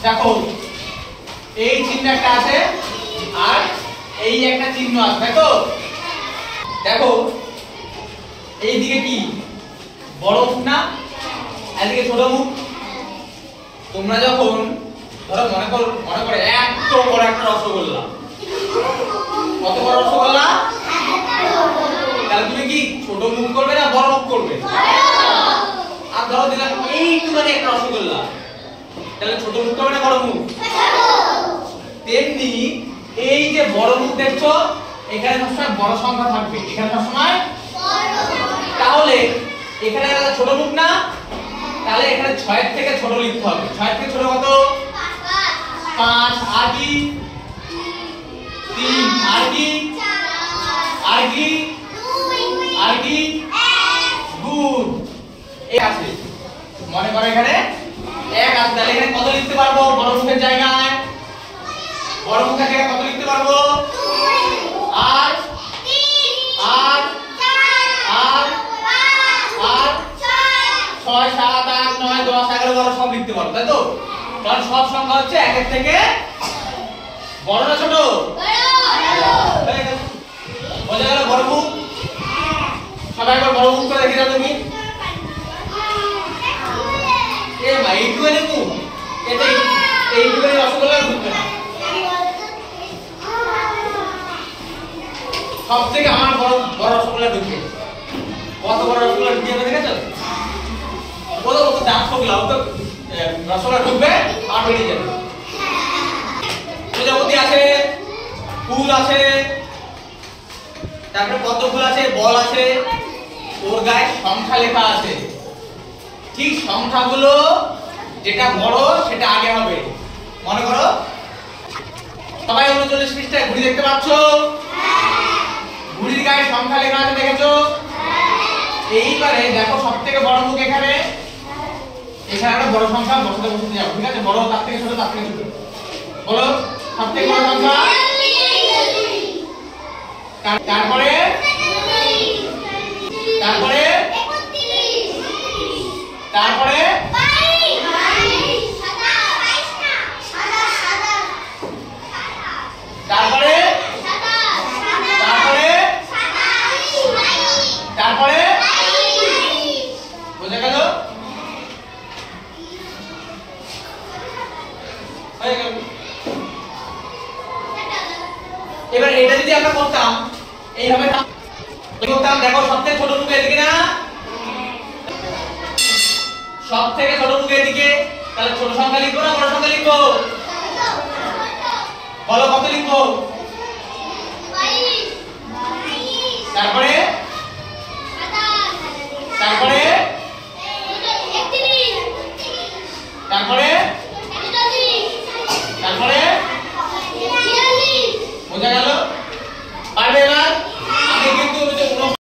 দেখো এই চিহ্ন একটা আছে আর এই একটা চিহ্ন আছে, তাই তো? দেখো এইদিকে কি বড় মুখ না, এদিকে ছোট মুখ। তোমরা যখন ধরো মনে করে এত বড় একটা রসগোল্লা, কত বড় রসগোল্লা, তাহলে তুমি কি ছোট মুখ করবে না বড় মুখ করবে? আর ধরো দিলাম এইটুখানি একটা রসগোল্লা, তাহলে ছোট মুখ করবে না বড় মুখ? তেমনি এই যে বড় মুখ দেখছো, এখানে সবসময় বড় সংখ্যা থাকবে, এখানে সবসময় তাহলে এখানে ছোট মুখ না, তাহলে এখানে 6 এর থেকে ছোট লিখতে হবে। 6 এর থেকে ছোট কত? 5। আর কি 3, আর কি 2 এই আছে। মনে করো এখানে 1 আছে, তাহলে এখানে কত লিখতে পারবো? বড় মুখের জায়গায় বড় মুখের জায়গায় কত লিখতে পারবো? আর 6, 7, 8, 9, 10, 11, 12 সব লিখতে পারো, তাই তো? কারণ সব সংখ্যা হচ্ছে 1 এর থেকে বড় না ছোট? বোঝা গেল বড় মুখ? সবাই একবার বড় মুখ করে দেখে যাও তুমি। এ ভাই এইটুখানি মুখ, এটা এইটুখানি রসগোল্লা ঢুকবে না। সব থেকে আমার বড় রসগোল্লা ঢুকে, কত বড় রসগোল্লা ঢুকে দেখেছো? কত দাঁত ঠোকলা, ও তো রসগোল্লা ঢুকবে আর বেরিয়ে যাবে। প্রজাপতি আছে, ফুল আছে, তারপরে পদ্ম ফুল আছে, বল আছে, ওর গায়ে সংখ্যা লেখা আছে। ঠিক সংখ্যাগুলো যেটা বড় সেটা আগে হবে। মনে করো সবাই 39 পৃষ্ঠায় ঘুড়ি দেখতে পাচ্ছো? ঘুড়ির গায়ে সংখ্যা লেখা আছে, দেখেছো? এইবারে দেখো সবথেকে বড় মুখ এখানে, এখানে একটা বড় সংখ্যা বসাতে যাবো, ঠিক আছে? বড় তার থেকে ছোট, তার থেকে ছোট। বলো সবথেকে বড় সংখ্যা। তারপরে তারপরে তারপরে তারপরে তারপরে তারপরে বোঝা গেল? এবার এটা যদি আমরা করতাম এইভাবে করতাম, দেখো সবথেকে ছোট মুখ এদিকে না, সবথেকে ছোট মুখ এদিকে, তাহলে ছোট সংখ্যা লিখবো না বড় সংখ্যা লিখবো? বলো কত লিখবো? তারপরে তারপরে তারপরে